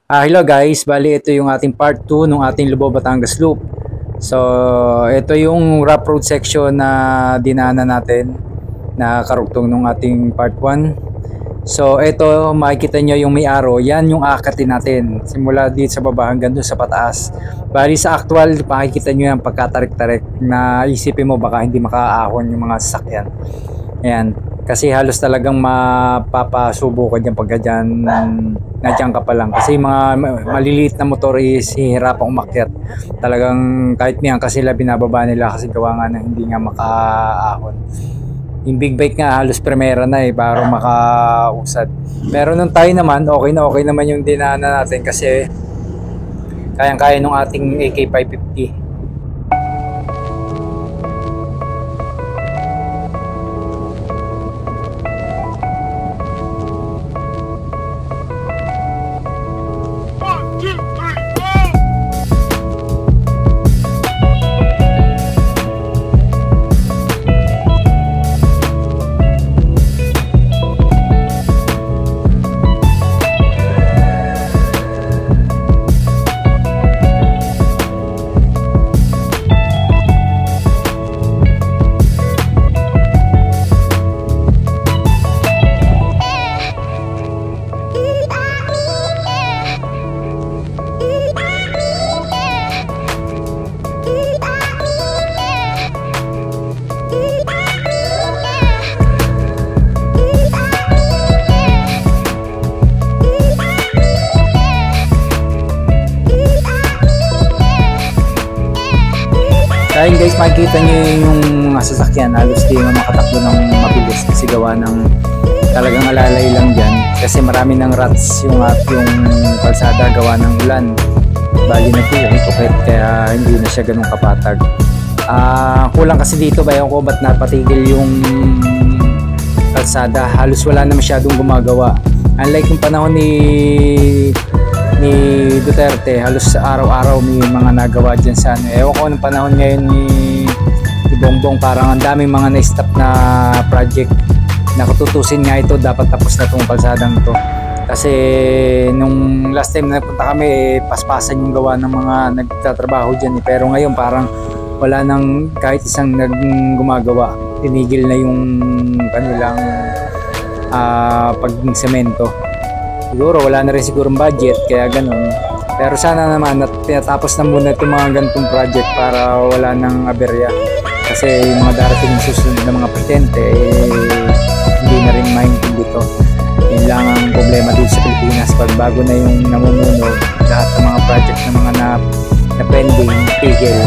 Hello guys, bali ito yung ating part 2 ng ating Lubao Batangas Loop. So, ito yung rough road section na dinaanan natin na karugtong ng ating part 1. So, ito makikita nyo yung may arrow, yan yung akatin natin. Simula dito sa baba hanggang doon sa pataas. Bali sa actual, makikita nyo yung pagkatarik-tarik na isipin mo baka hindi makaahon yung mga sasakyan. Ayan. Kasi halos talagang mapapasubo ka dyan pagka dyan nadyan ka pa lang. Kasi mga maliliit na motor is hihirapang umakyat. Talagang kahit miyan kasi sila binababa nila kasi gawa nga na hindi nga makaahon. Yung big bike nga halos primera na para makausad. Pero nung tayo naman, okay naman yung dinaanan natin kasi kayang-kaya nung ating AK550. Dahil guys, makikita nyo yung mga sasakyan, halos di mo makatakbo ng mabilis kasi gawa ng talagang alalay lang dyan. Kasi marami ng ruts yung kalsada gawa ng ulan. Bali nagtukit kaya hindi na siya ganun kapatag. Kulang kasi dito, bayan ko ba't napatigil yung kalsada. Halos wala na masyadong gumagawa. Unlike yung panahon ni Duterte, halos araw-araw may mga nagawa dyan sa ano. Ewan ko ng panahon ngayon ni Bongbong, parang ang daming mga na-stop na project na kututusin nga ito, dapat tapos na itong kalsadang ito. Kasi nung last time na napunta kami, paspasan yung gawa ng mga nagtatrabaho dyan. Pero ngayon parang wala nang kahit isang gumagawa. Tinigil na yung kanilang pag-semento. Siguro wala na rin sigurong budget kaya ganun. Pero sana naman tinatapos na muna itong mga ganitong project para wala nang aberya. Kasi yung mga darating susunod na mga presidente hindi na rin maintindihan dito. Yun lang ang problema dito sa Pilipinas. Pag bago na yung namumuno, lahat ng mga project na mga na pending, tigil.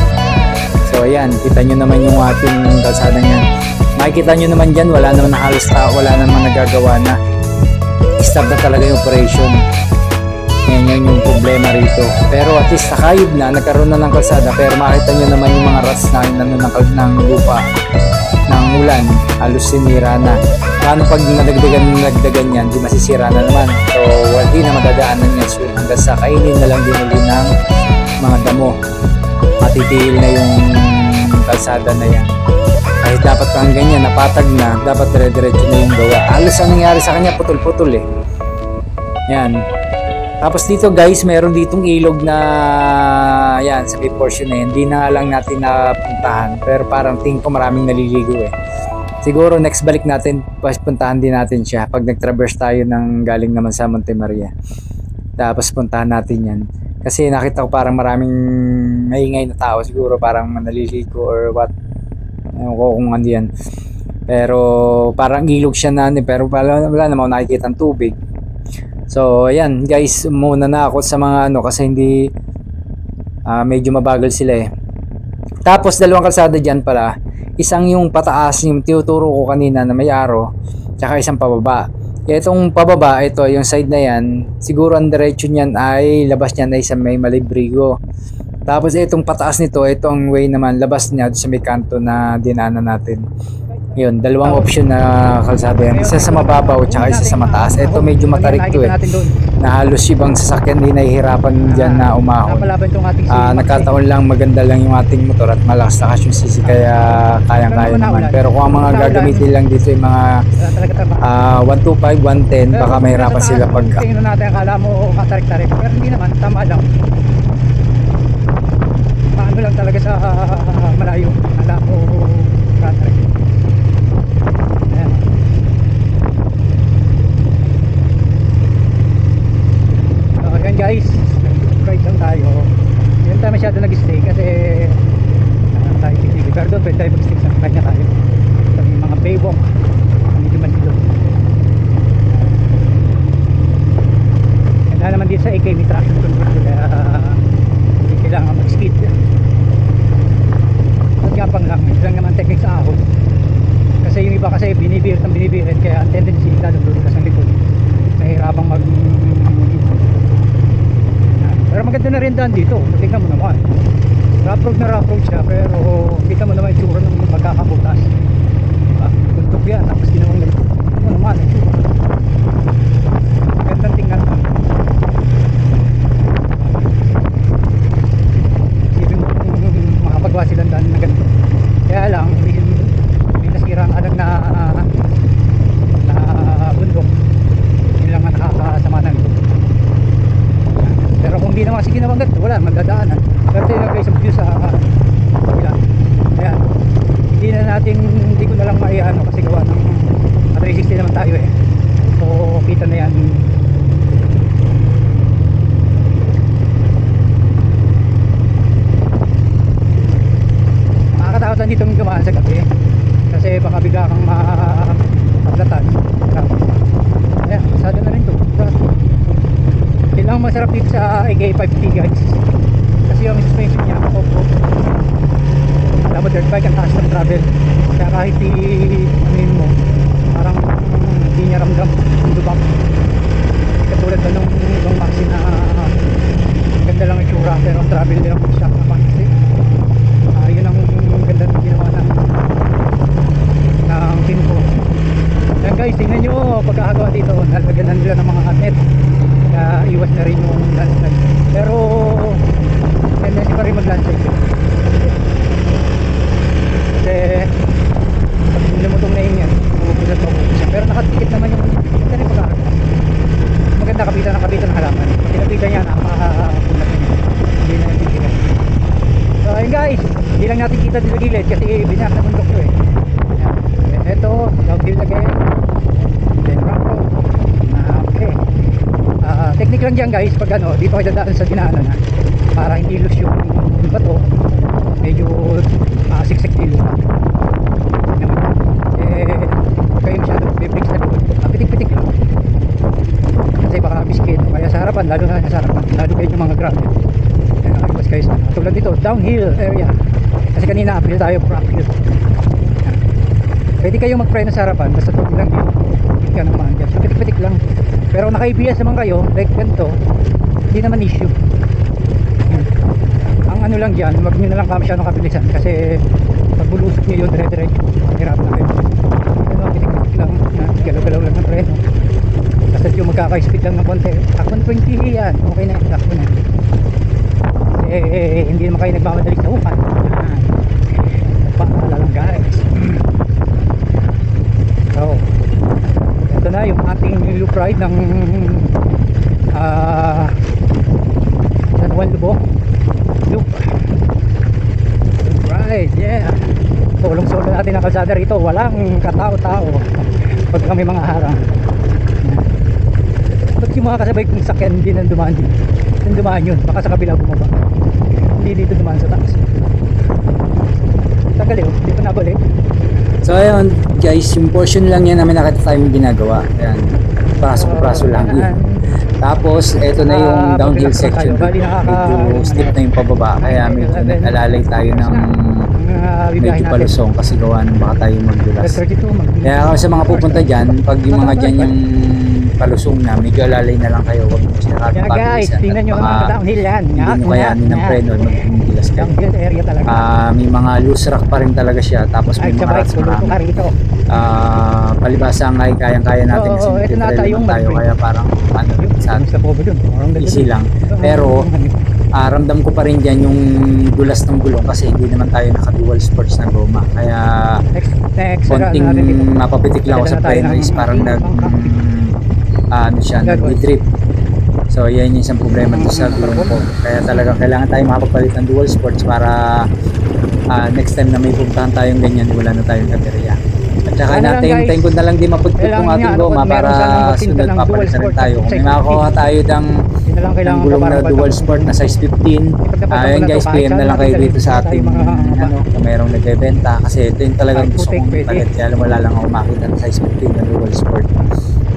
So ayan, kita nyo naman yung ating kalsada niyan. Makikita nyo naman dyan, wala naman na halos wala naman nagagawa na. Stop na talaga yung operation. Yan yung problema rito. Pero at least nakayod na, nagkaroon na ng kalsada. Pero makita nyo naman yung mga ruts na ng lupa ng ulan, halos sinira na. Paano pag nadagdagan yan, di masisira na naman. So hindi na madadaanan yan soon. Hanggang sa kainin na lang din ng mga damo. Matitiil na yung kalsada na yan. Kahit dapat pang ganyan, napatag na, dapat dire-diretso na yung gawa. Halos ang nangyari sa kanya, putol-putol Yan. Tapos dito guys, meron ditong ilog na yan, sa portion na yan. Hindi na lang natin napuntahan. Pero parang tingin ko maraming naliligo Siguro next balik natin, puntahan din natin siya. Pag nag-traverse tayo ng galing naman sa Monte Maria. Tapos puntahan natin yan. Kasi nakita ko parang maraming maingay na tao. Siguro parang manaliligo or what. Ewan ko kung ano yan. Pero parang ilog siya na pero wala namang nakikita ng tubig. So ayan guys, muna na ako sa mga kasi hindi medyo mabagal sila Tapos dalawang kalsada dyan pala. Isang yung pataas, yung tinuturo ko kanina na may arrow, tsaka isang pababa. Itong pababa, ito yung side na yan, siguro ang diretso niyan ay labas niyan ay sa may Malibrigo. Tapos itong pataas nito, itong way naman labas niya sa may kanto na dinaanan natin. Yun, dalawang option na kalsada yan. Isa sa mababaw tsaka isa sa mataas. Ito medyo matarik to eh. Na halos ibang sasakyan din nahihirapan dyan na umahon. Nagkataon lang maganda lang yung ating motor at malakas-lakas yung sisi kaya kayang-kaya naman. Pero kung ang mga gagamitin lang dito yung mga 125, 110, baka mahirapan sila pagka. Tingnan natin, akala mo katarik-tarik. Pero hindi naman, tama lang. Paano lang talaga sa malayo. Akala mo katarik. Ayan guys, right lang tayo. Hindi tayo masyado nag-stay kasi tayo pipili. Pero doon pwede tayo mag-stay sa kanya tayo. Sa mga baywalk, medyo manilo. Kaya naman dito sa AK may traction control kaya hindi kailangan mag-skid. Magyapang lang, ito lang naman technique sa ahon. Kasi yung iba kasi binibirit ang binibirit kaya ang tendency lalo dulo sa likod. Nahihirapang mag pero maganda na rin daan dito. Tingnan mo naman. Rough road siya pero kita mo naman yung tsura ng magkakabutas. Buntok yan. Tapos ginawang ganito. Ito naman yung tsura. Magandang tingnan mo. Isipin mo makapagawa silang daan na ganito. Kaya lang may nasira ang alag na bundok. Yun lang ang nakakasama na ito. Pero kung hindi naman kasi ginawa ganito, wala, magdadaanan. Pero tingnan guys ang view sa kabila. Ayan. Hindi ko na lang maiano kasi gawa ng 360 naman tayo eh. So kita na yan. Nakakatakot lang dito gumaan sa gabi. Kasi baka bigla kang mapaglatan. Ayan, pasado na rin to. Yun lang masarap dito sa AK550 guys. Kasi yung suspension niya off-road. Alam mo dirt bike ang taas ng travel. Kaya kahit anuin mo parang hindi niya ramdam yung dubak. Katulad ba nung ibang maxi na ganda lang yung tsura pero ang travel nila kung shock na pansi. Yun ang ganda ng ginawa ng pin ko. Yan guys, tingnan nyo pagkakagawa dito. Nalagyan nila ng mga net. Iwas na rin yung landslide pero tendency pa rin mag landslide kasi pag lumutong na yun yan bumubulat siya pero nakatikit naman yung ganda rin pagkakagawa maganda kapitan ng halaman pag kinapitan niya nakakapulat niya hindi na yung tigilan. So ayun guys, hindi lang natin kita dito gilid kasi binak na bundok to eh. Ito downhill again then rock road. Okay. Technique lang dyan guys pag ano, di pa kayo dadaan sa dinaanan ha, para hindi loose yung bato medyo siksik kilo huwag kayo masyado bibig sa likod, pitik-pitik lang kasi baka biskit kaya sa harapan, lalo na sa harapan lalo kayo yung mga gravel kaya nakaiwas kayo sa tulad dito, downhill area kasi kanina uphill tayo, uphill pwede kayo magpreno sa harapan basta huwag lang hindi ka naman dyan, so pitik-pitik lang pero naka-ABS naman kayo like ganito hindi naman issue. Ang ano lang dyan, wag nyo na lang masyadong kabilisan kasi pag bulusok nyo yun dire-diretso hirap na kayo ano, pitik-pitik lang galaw-galaw lang ng preno kasi yung magkaka-speed lang ng konti takon 20 yan, okay na yung takon na kasi hindi naman kayo nagmamadali sa upan nagpaalala lang guys. So ito na yung ating loop ride ng San Juan Lubo loop ride, yeah. Solong-solo natin ang kalsada rito, walang katao-tao pag kami mga harang. Ba't yung mga kasabay kong sakyan hindi nang dumaan din? Nang dumaan yun, baka sa kabila bumaba, hindi dito dumaan sa taas. Tagal yun, dito nabalik. So ayun guys, yung portion lang yan namin nakita tayong ginagawa. Ayan, praso lang yun. Tapos eto na yung downhill section. Medyo steep na yung pababa kaya medyo nag-alalay tayo ng medyo palusong kasi gawa ng baka tayo magdulas. Kaya sa mga pupunta dyan, pag yung mga dyan yung palusong na, medyo alalay na lang kayo. Huwag mo siya Kaya guys, tingnan nyo naman downhill yan. hindi nyo kayanin ng preno at magpumilas kayo. Downhill area talaga. May mga loose rock pa rin talaga siya, tapos may Ay, mga sabay, rocks tuluto marami. ka rito. Palibasa ay kayang-kaya natin kasi Oo, ito na nagtitrail tayong naman tayo, Malibrig. kaya parang ano, sa Kamusta po ba dun? Parang ganda easy dun. lang. Pero ramdam ko pa rin dyan yung dulas ng gulong kasi hindi naman tayo naka-dual sports na goma. Kaya next, konting natin dito. mapapitik lang ako sa Dala na tayo preno ng is parang ano siya, Gagawin. nag-drip. So yan yung isang problema to sa gulong ko. Kaya talaga kailangan tayo makapagpalit ng dual sports para next time na may puntahan tayong ganyan, wala na tayong katerya. At saka Ano lang, natin ko na lang di maputput kailangan yung ating niya, goma kung meron para sanang magtinda sunod ng papalit dual na rin sport tayo. Kung may size makakuha 15. tayo ng Yun na lang ng kailangan gulong pa na para dual sport na size 15. Ayun guys, PM na lang kayo dito sa ating ano, kung mayroong nagbebenta kasi ito yung talagang gusto kong palit. Kaya wala lang ako makita ng size 15 na dual sport.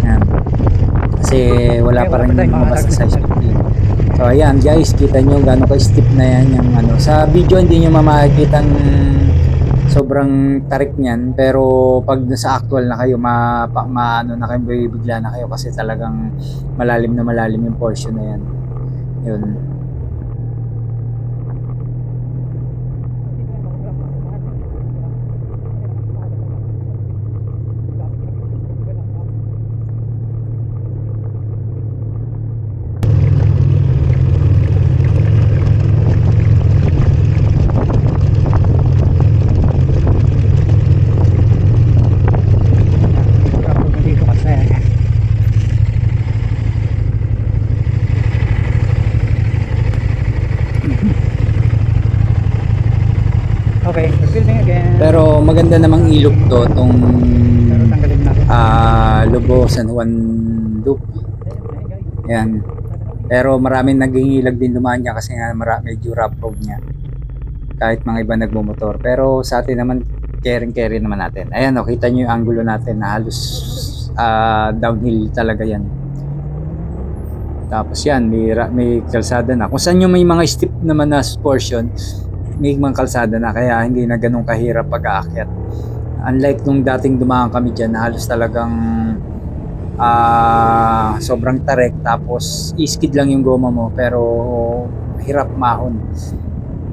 Yan. Kasi wala pa rin lumabas sa size 15. So ayan guys, kita nyo gano'n ka-steep na yan yung ano. Sa video hindi nyo makikita sobrang tarik niyan, pero pag sa actual na kayo ano na kayo, bigla na kayo kasi talagang malalim na malalim yung portion na yan. Yun. Dito kasi. Okay, building again. Pero maganda namang ilog to, tong Pero tanggalin natin. Lobo San Juan Loop. Yan. Pero maraming naghingilag din dumaan niya kasi nga medyo rough road niya. Kahit mga iba nagmumotor. Pero sa atin naman, carry naman natin. Ayan, o, kita nyo yung angulo natin na halos downhill talaga yan. Tapos yan, may kalsada na. Kung saan yung may mga steep naman na portion, may mga kalsada na, kaya hindi na ganun kahirap pag-aakyat. Unlike nung dating dumaan kami dyan, na halos talagang sobrang tarek, tapos iskid lang yung goma mo, pero hirap mahon.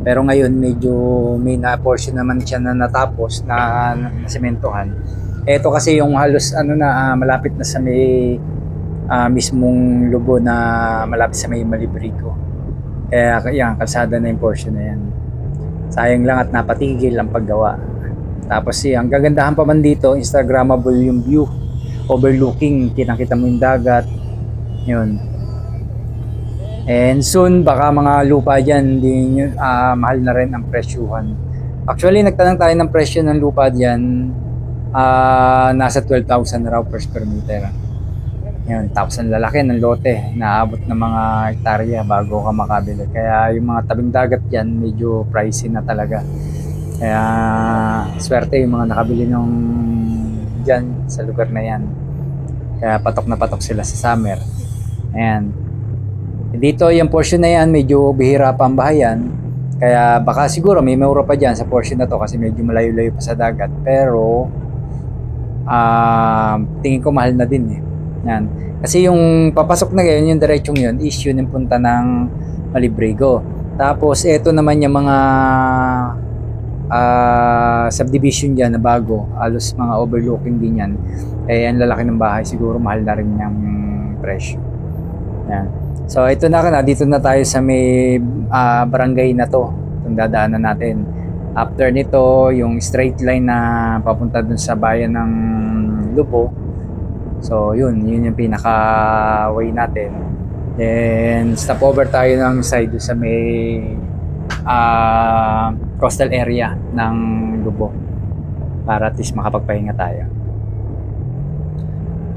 Pero ngayon medyo may na portion naman siya na natapos na sementohan. Ito kasi yung halos ano na malapit na sa may mismong lubo na malapit sa may Malibrigo. Kaya yan, kalsada na yung portion na yan. Sayang lang at napatigil ang paggawa. Tapos ang gagandahan pa man dito, Instagrammable yung view. Overlooking, kinakita mo yung dagat. Yun. And soon, baka mga lupa dyan, mahal na rin ang presyuhan. Actually, nagtanong tayo ng presyo ng lupa dyan. Nasa 12,000 raw per square meter. Yun, tapos ang lalaki ng lote, naabot ng mga hektarya bago ka makabili. Kaya yung mga tabing dagat dyan, medyo pricey na talaga. Kaya swerte yung mga nakabili nung dyan sa lugar na yan. Kaya patok na patok sila sa summer. Ayan. Dito yung portion na yan, medyo bihira pa ang bahayan. Kaya baka siguro may mura pa dyan sa portion na to kasi medyo malayo-layo pa sa dagat. Pero tingin ko mahal na din eh. Yan. Kasi yung papasok na ngayon, yung diretsong yun, is yun yung punta ng Malibrigo. Tapos ito naman yung mga subdivision dyan na bago, halos mga overlooking din yan. Eh ang lalaki ng bahay, siguro mahal na rin yung presyo. Yan. So ito na, dito na tayo sa may barangay na to, itong dadaanan natin. After nito, yung straight line na papunta dun sa bayan ng Lubo. So yun yung pinaka way natin. Then stop over tayo ng side sa may coastal area ng Lubo para at least makapagpahinga tayo.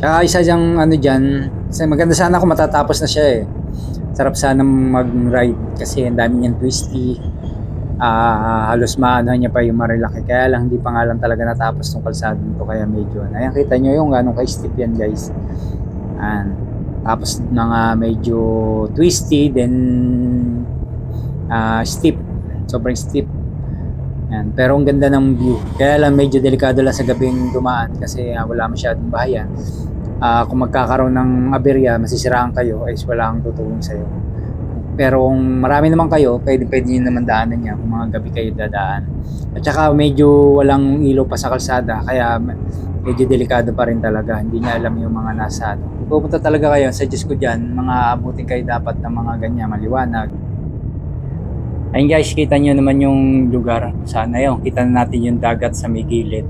Tsaka isa dyang ano dyan, maganda sana kung matatapos na siya eh. Sarap sana mag-ride kasi ang dami niyang twisty. Halos maano niya pa yung marilaki, kaya lang hindi pa nga lang talaga natapos tong kalsada nito, kaya medyo ayan, kita nyo yung ganong ka-steep yan guys. Tapos medyo twisty, then steep, sobrang steep. Yan. Pero ang ganda ng view, kaya lang medyo delikado lang sa gabing dumaan kasi wala masyadong bahayan. Kung magkakaroon ng aberya, masisiraan kayo, ay wala kang tutulong sa'yo. Pero kung marami naman kayo, pwede nyo naman daanan niya kung mga gabi kayo dadaan. At saka medyo walang ilaw pa sa kalsada, kaya medyo delikado pa rin talaga. Hindi niya alam yung mga nasa ano. Pupunta talaga kayo, suggest ko dyan, mga abutin kayo dapat ng mga ganyan, maliwanag. Ayun guys, kita nyo naman yung lugar. Sana yun, kita na natin yung dagat sa may gilid.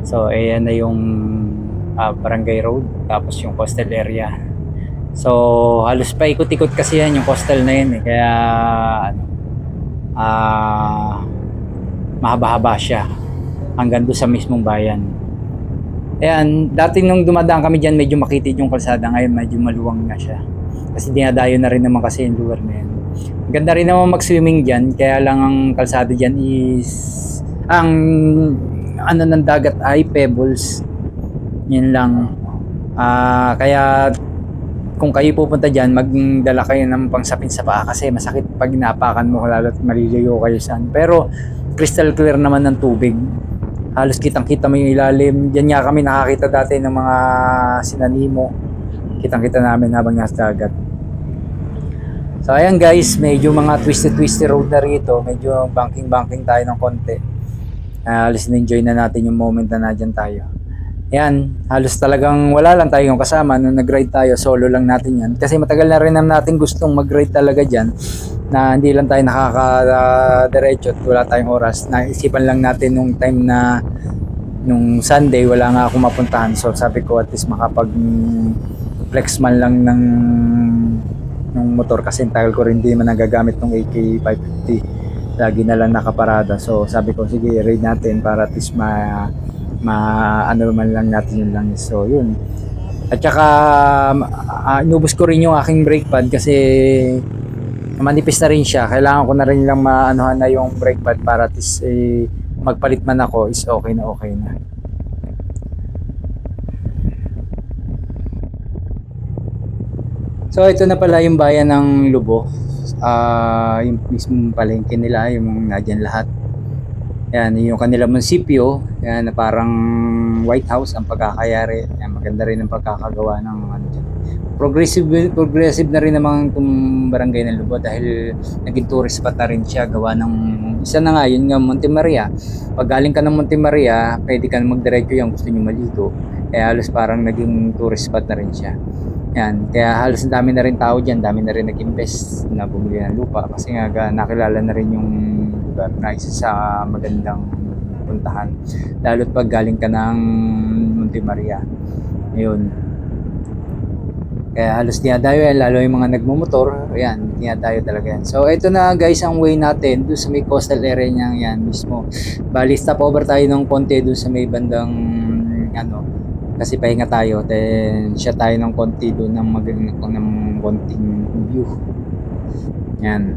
So, ayan na yung Barangay Road, tapos yung coastal area. So, halos pa ikot-ikot kasi yan yung coastal na yun eh. Kaya, mahaba-haba siya hanggang doon sa mismong bayan. Ayan, dati nung dumadaan kami dyan, medyo makitid yung kalsada. Ngayon, medyo maluwang na siya. Kasi dinadayo na rin naman kasi yung lugar na yun. Ganda rin naman mag-swimming dyan. Kaya lang ang kalsada dyan is, ang ano ng dagat ay pebbles. Yan lang. Kaya kung kayo pupunta dyan, magdala kayo ng pangsapin sa paa kasi masakit pag inapakan mo, lalo't maliliyo kayo saan. Pero crystal clear naman ng tubig. Halos kitang-kita mo yung ilalim. Diyan nga kami nakakita dati ng mga sinanimo. Kitang-kita namin habang nasa dagat. So ayan guys, medyo mga twisty road na rito. Medyo banking tayo ng konti. Halos na-enjoy na natin yung moment na nadyan tayo. Yan, halos talagang wala lang tayong kasama nung nag-ride tayo, solo lang natin yan. Kasi matagal na rin natin gustong mag-ride talaga dyan, na hindi lang tayo nakaka-diretso at wala tayong oras. Naisipan lang natin nung time na, nung Sunday, wala nga akong mapuntahan. So sabi ko at least makapag-flex man lang ng motor kasi tagal ko rin di man nagagamit ng AK550. Lagi na lang nakaparada. So sabi ko, sige, ride natin para at least ano man lang natin yun lang. So yun, at saka inubos ko rin yung aking brake pad kasi manipis na rin siya. Kailangan ko na rin lang maanohan na yung brake pad para at least magpalit man ako is okay na. So ito na pala yung bayan ng Lubo. Yung mismong palengke nila, yung nadyan lahat. Yan, yung kanilang munisipyo, yan na parang White House ang pagkakayari. Yan, maganda rin ang pagkakagawa ng ano dyan. Progressive na rin naman itong barangay ng Lubo dahil naging tourist spot na rin siya. Gawa ng isa na nga, yun nga, Monte Maria. Pag galing ka ng Monte Maria, pwede ka na magdiretso yan, gusto nyo maligo. Kaya halos parang naging tourist spot na rin siya. Yan, kaya halos dami na rin tao dyan, dami na rin nag-invest na bumili ng lupa kasi nga nakilala na rin yung lugar na isa sa magandang puntahan. Lalo't pag galing ka ng Monte Maria. Ayun. Kaya halos dinadayo yan, lalo yung mga nagmumotor, ayan, dinadayo talaga yan. So ito na guys ang way natin doon sa may coastal area niya yan mismo. Bali stop over tayo ng konti doon sa may bandang ano, kasi pahinga tayo, then siya tayo ng konti doon ng konting view. Yan.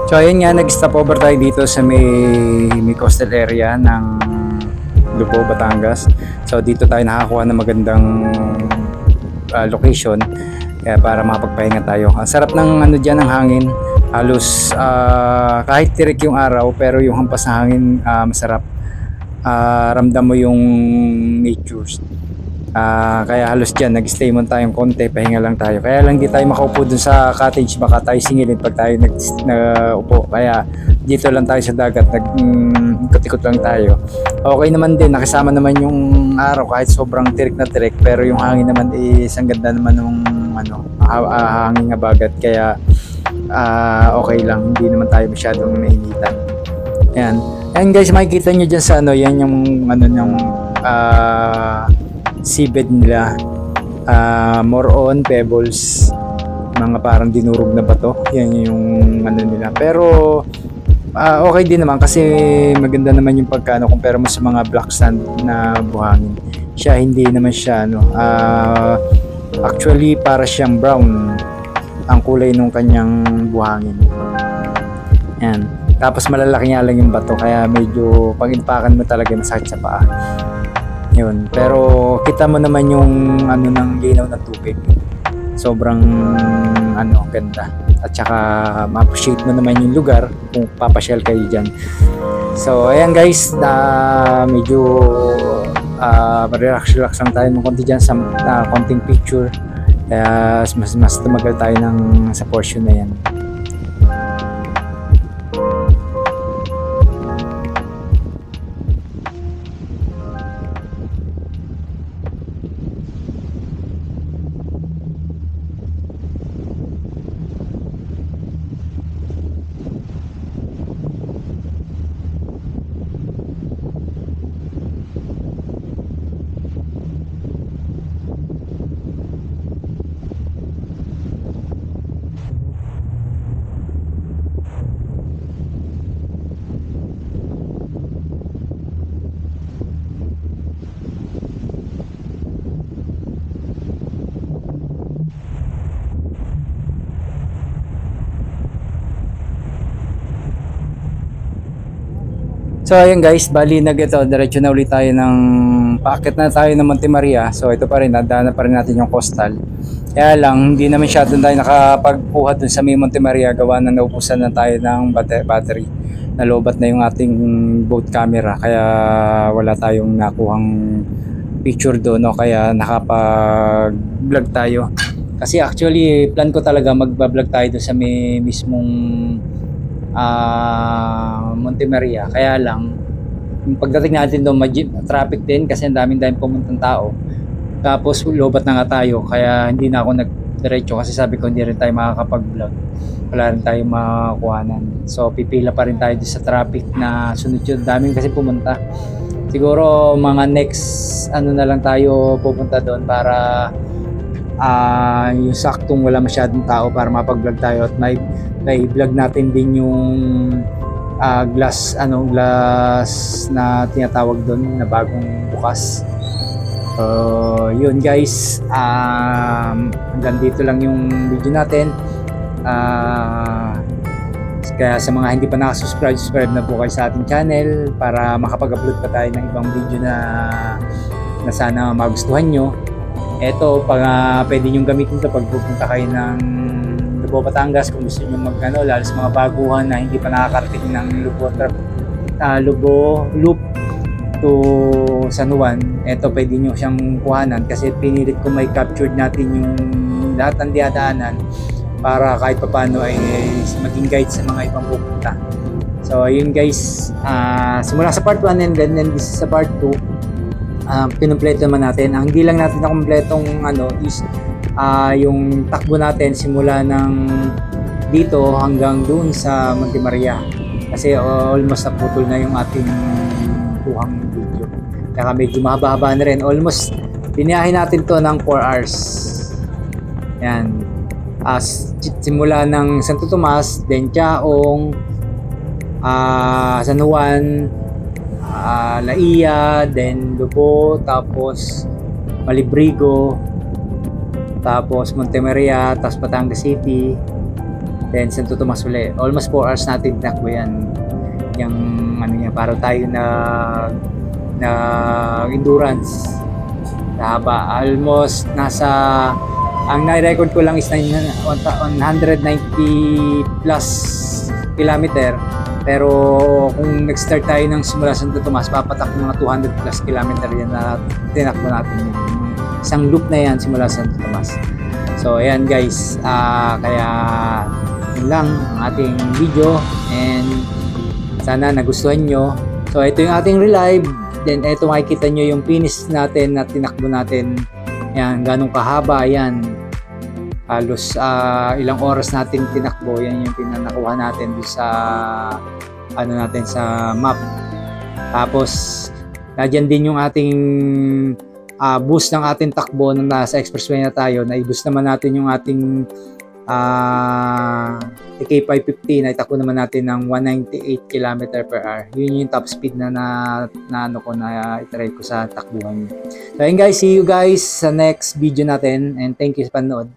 So ayun nga, nag-stop over tayo dito sa may coastal area ng Lubo, Batangas. So dito tayo nakakuha ng magandang location kaya para makapagpahinga tayo. Ang sarap ng ano diyan, ng hangin. Halos kahit tirik yung araw pero yung hampas ng hangin masarap. Ramdam mo yung nature. Kaya halos dyan nag-stay muna tayong konti, pahinga lang tayo. Kaya lang di tayo makaupo dun sa cottage, baka tayo singilin pag tayo naupo. Kaya dito lang tayo sa dagat, ikot-ikot lang tayo. Okay naman din, nakisama naman yung araw kahit sobrang tirik na tirik, pero yung hangin naman is ang ganda naman ng hangin nga bagat. Kaya okay lang, hindi naman tayo masyadong mainitan. Ayan guys, makikita nyo dyan sa yan yung seabed nila, more on pebbles, mga parang dinurog na bato. Yan yung nila, pero okay din naman kasi maganda naman yung pagkano kumpara mo sa mga black sand na buhangin. Siya hindi naman siya actually para siyang brown ang kulay nung kanyang buhangin. Yan, tapos malalaki nga lang yung bato, kaya medyo pag inpakan mo talaga masakit sa paa. Yun. Pero kita mo naman yung ng linaw ng tubig. Sobrang ganda. At saka ma-appreciate mo naman yung lugar kung papasyal kayo dyan. So ayan guys, medyo relax lang tayo ng konti dyan sa konting picture. Kaya mas tumagal tayo sa portion na yan. So ayun guys, bali diretso na ulit tayo paakit na tayo ng Monte Maria. So ito pa rin, nadaanan pa rin natin yung coastal. Kaya lang, hindi naman siya doon tayo nakapagkuha doon sa may Monte Maria, gawa na naubusan na tayo ng battery. Nalobat na yung ating boat camera, kaya wala tayong nakuhang picture doon, kaya nakapag-vlog tayo. Kasi actually, plan ko talaga mag-vlog tayo doon sa may mismong Monte Maria. Kaya lang yung pagdating natin doon traffic din kasi ang daming pumuntang tao, tapos lobat na nga tayo, kaya hindi na ako nagdiretso kasi sabi ko hindi rin tayo makakapag-vlog, wala rin tayo makakuhanan. So pipila pa rin tayo sa traffic na sunod-sunod, daming kasi pumunta. Siguro mga next na lang tayo pupunta doon para yung saktong wala masyadong tao para mapag-vlog tayo at may vlog natin din yung glass na tinatawag doon na bagong bukas. Yun guys, hanggang dito lang yung video natin. Kaya sa mga hindi pa nakasubscribe, subscribe na po kayo sa ating channel para makapag-upload pa tayo ng ibang video na sana magustuhan nyo. Eto, pwede nyo gamitin ito pag pupunta kayo ng Lubo, Batangas, kung gusto nyo lalo sa mga baguhan na hindi pa nakakarating ng Lubo Loop to San Juan. Eto, pwede nyo siyang kuhanan kasi pinilit ko may captured natin yung lahat ng diadaanan para kahit paano ay maging guide sa mga ibang pupunta. So ayun guys, simula sa part 1 and then this is sa part 2. Kinumpleto naman natin. Ang hindi lang natin na kumpletong is yung takbo natin simula ng dito hanggang doon sa Monte Maria, kasi almost naputol na yung ating kuhang video. Kaya medyo mahaba-haba na rin. Almost biniyahin natin to ng 4 hours. Yan. Simula ng Santo Tomas, then Chaong, San Juan, Laia, then Lubo, tapos Malibrigo, tapos Monte Maria, tapos Batangas City, Then Santo Tomas uli. Almost 4 hours natin tinakbo yan. Yung ano niya, para tayo na endurance. Haba. Almost nasa, ang na-record ko lang is 190 plus kilometer. Pero kung nag-start tayo ng simula Santo Tomas, papatak ng mga 200 plus kilometer yan na tinakbo natin. Isang loop na yan simula Santo Tomas. So ayan guys, kaya yun lang ang ating video, and sana nagustuhan nyo. So ito yung ating relive, then ito makikita nyo yung finish natin na tinakbo natin. Yan, ganong kahaba yan. Halos ilang oras natin tinakbo, yan yung pinanakuha natin sa ano natin sa map. Tapos nadyan din yung ating boost ng ating takbo nung nasa expressway na tayo. Na-boost naman natin yung ating TK550 na itakbo naman natin ng 198 km per hour. Yun yung top speed na ano ko na itry ko sa takbuhan. So ayun guys, see you guys sa next video natin, and thank you sa panood.